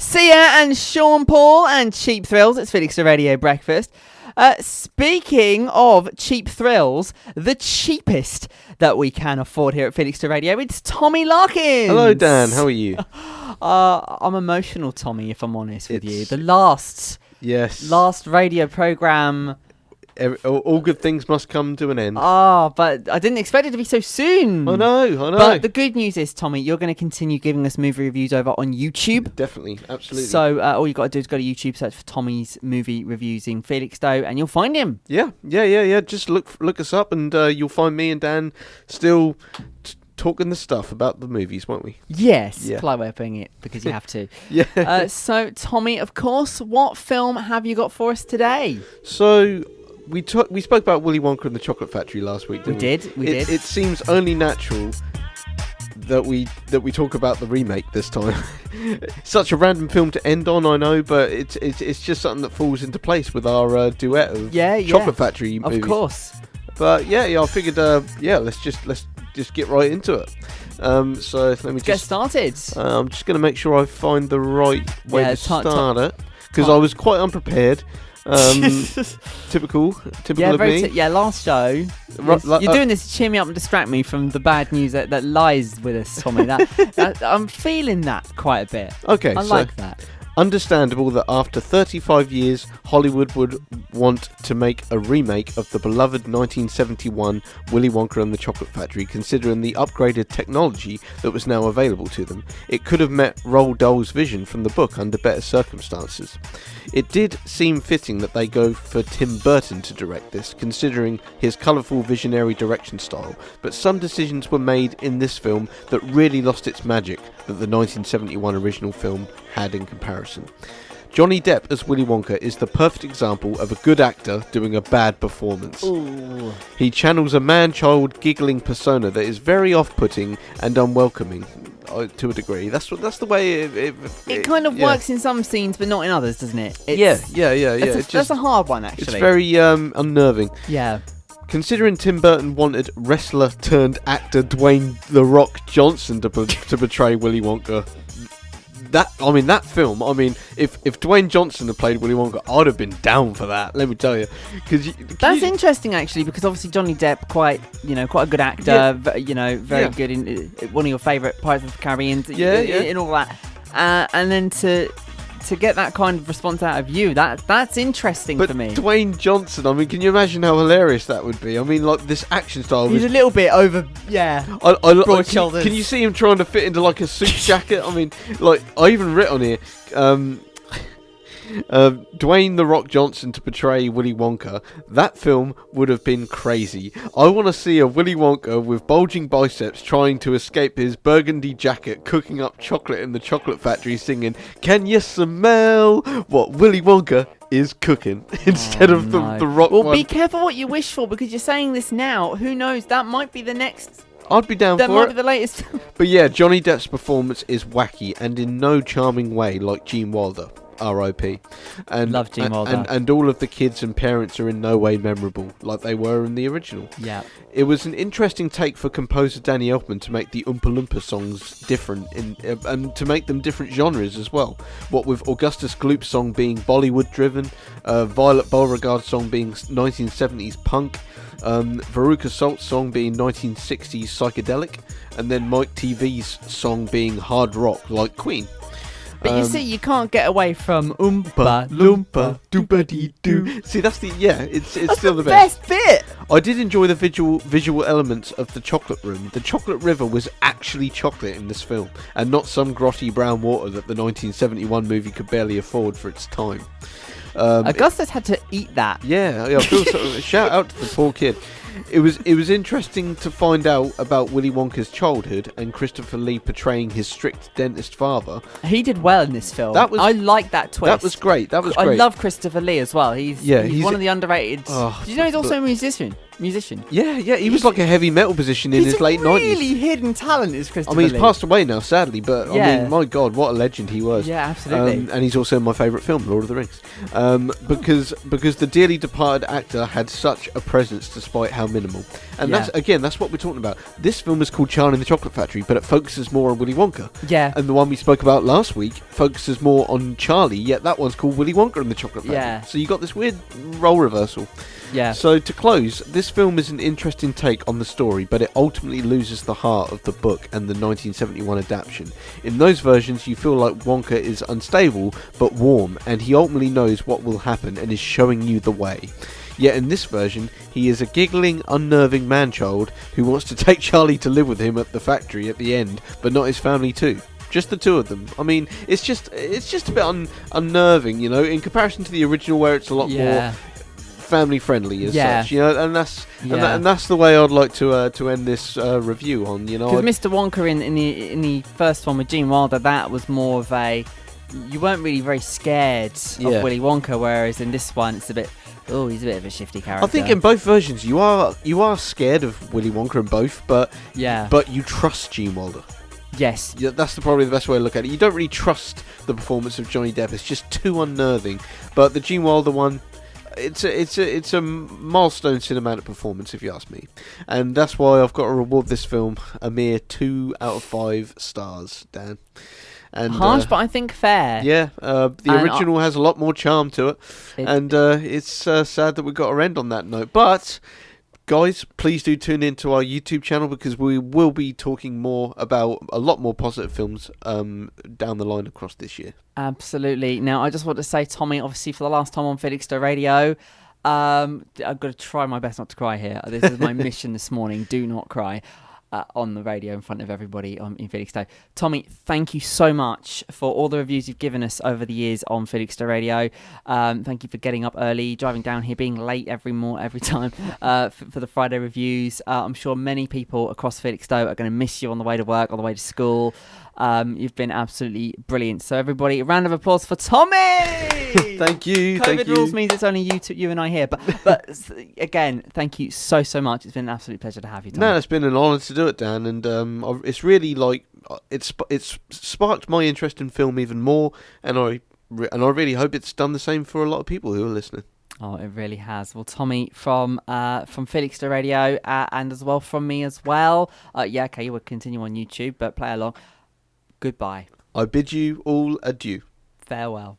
Sia and Sean Paul and Cheap Thrills. It's Felixstowe Radio Breakfast. Speaking of cheap thrills, the cheapest that we can afford here at Felixstowe Radio, it's Tommy Larkins. Hello, Dan. How are you? I'm emotional, Tommy, if I'm honest with you. The last radio programme. All good things must come to an end. But I didn't expect it to be so soon. I know. But the good news is, Tommy, you're going to continue giving us movie reviews over on YouTube. Definitely, absolutely. So all you got to do is go to YouTube, search for Tommy's movie reviews in Felixstowe, and you'll find him. Yeah. Just look us up, and you'll find me and Dan still talking the stuff about the movies, won't we? Yes, polite way of putting it, because you have to. Yeah. So, Tommy, of course, what film have you got for us today? So we spoke about Willy Wonka and the Chocolate Factory last week, didn't we? We did. It seems only natural that we talk about the remake this time. Such a random film to end on, I know, but it's just something that falls into place with our duet of Chocolate Factory movies. Of course. But I figured let's just get right into it. So let me get started. I'm just going to make sure I find the right way to start it, because I was quite unprepared. Typical of me. Last show. You're doing this to cheer me up and distract me from the bad news that lies with us, Tommy. That I'm feeling that quite a bit. Okay, I like that. Understandable that after 35 years, Hollywood would want to make a remake of the beloved 1971 Willy Wonka and the Chocolate Factory, considering the upgraded technology that was now available to them. It could have met Roald Dahl's vision from the book under better circumstances. It did seem fitting that they go for Tim Burton to direct this, considering his colourful visionary direction style, but some decisions were made in this film that really lost its magic that the 1971 original film had in comparison. Johnny Depp as Willy Wonka is the perfect example of a good actor doing a bad performance. Ooh. He channels a man-child giggling persona that is very off-putting and unwelcoming to a degree. That's the way it kind of works in some scenes, but not in others, doesn't it? That's a hard one, actually. It's very unnerving. Yeah. Considering Tim Burton wanted wrestler-turned-actor Dwayne "The Rock" Johnson to portray Willy Wonka, that film. If Dwayne Johnson had played Willy Wonka, I'd have been down for that. Let me tell you, that's interesting actually, because obviously Johnny Depp, quite a good actor. Very good in one of your favourite Pirates of the Caribbean. In all that, and then to get that kind of response out of you, that's interesting for me. Dwayne Johnson, can you imagine how hilarious that would be? This action style. He's a little bit over, broad shoulders. Can you see him trying to fit into like a suit jacket? I even writ on here, Dwayne "The Rock" Johnson to portray Willy Wonka. That film would have been crazy. I want to see a Willy Wonka with bulging biceps trying to escape his burgundy jacket, cooking up chocolate in the chocolate factory, singing "Can you smell what Willy Wonka is cooking?" instead of the Rock Well, one. Be careful what you wish for, because you're saying this now. Who knows? That might be the next. I'd be down for it. That might be the latest. But yeah, Johnny Depp's performance is wacky and in no charming way like Gene Wilder. R.I.P. Love Gene Wilder. And all of the kids and parents are in no way memorable like they were in the original. Yeah. It was an interesting take for composer Danny Elfman to make the Oompa Loompa songs different and to make them different genres as well. What with Augustus Gloop's song being Bollywood driven, Violet Beauregard's song being 1970s punk, Veruca Salt's song being 1960s psychedelic, and then Mike TV's song being hard rock like Queen. But you see, you can't get away from Oompa Loompa Doo-ba-dee-doo. See, that's that's still the the best bit. I did enjoy the visual elements of the chocolate room. The chocolate river was actually chocolate in this film, and not some grotty brown water that the 1971 movie could barely afford for its time. Augustus had to eat that. I feel shout out to the poor kid. It was interesting to find out about Willy Wonka's childhood and Christopher Lee portraying his strict dentist father. He did well in this film. I like that twist. That was great. I love Christopher Lee as well. He's one of the underrated. Oh, Did you know he's also a musician? musician. Yeah, he was like a heavy metal musician in his late 90s. He's a really hidden talent, is Christopher I mean, he's Lee. passed away now, sadly, but Yeah. I mean, my God, what a legend he was. Yeah, absolutely. And he's also in my favourite film, Lord of the Rings. Because the dearly departed actor had such a presence despite how minimal. And that's what we're talking about. This film is called Charlie and the Chocolate Factory, but it focuses more on Willy Wonka. Yeah. And the one we spoke about last week focuses more on Charlie, yet that one's called Willy Wonka and the Chocolate Factory. Yeah. So you got this weird role reversal. Yeah. So to close, this film is an interesting take on the story, but it ultimately loses the heart of the book and the 1971 adaptation. In those versions, you feel like Wonka is unstable but warm, and he ultimately knows what will happen and is showing you the way. Yet in this version, he is a giggling, unnerving man-child who wants to take Charlie to live with him at the factory at the end, but not his family too. Just the two of them. I mean, it's just a bit unnerving, you know, in comparison to the original where it's a lot more family friendly as such, you know, and that's the way I'd like to end this review on, you know. Because Mr. Wonka in the first one with Gene Wilder, that was more of a, you weren't really very scared of Willy Wonka, whereas in this one it's a bit, he's a bit of a shifty character. I think in both versions you are scared of Willy Wonka in both, but you trust Gene Wilder. Yes. Yeah, that's probably the best way to look at it. You don't really trust the performance of Johnny Depp. It's just too unnerving. But the Gene Wilder one, it's a milestone cinematic performance, if you ask me. And that's why I've got to reward this film a mere 2 out of 5 stars, Dan. And, harsh, but I think fair. Yeah, the original has a lot more charm to it. And it's sad that we've got to end on that note. But guys, please do tune into our YouTube channel, because we will be talking more about a lot more positive films down the line across this year. Absolutely. Now, I just want to say, Tommy, obviously for the last time on Felixstowe Radio, I've got to try my best not to cry here. This is my mission this morning. Do not cry on the radio in front of everybody in Felixstowe. Tommy, thank you so much for all the reviews you've given us over the years on Felixstowe Radio. Thank you for getting up early, driving down here, being late every time for the Friday reviews. I'm sure many people across Felixstowe are going to miss you on the way to work, on the way to school. You've been absolutely brilliant. So everybody, a round of applause for Tommy! Thank you. COVID rules means it's only you and I here. But again, thank you so much. It's been an absolute pleasure to have you, Tommy. No, it's been an honour to do it, Dan. And it's really like it's sparked my interest in film even more. And I really hope it's done the same for a lot of people who are listening. Oh, it really has. Well, Tommy from Felixstowe Radio and as well from me as well. Okay, we'll continue on YouTube, but play along. Goodbye. I bid you all adieu. Farewell.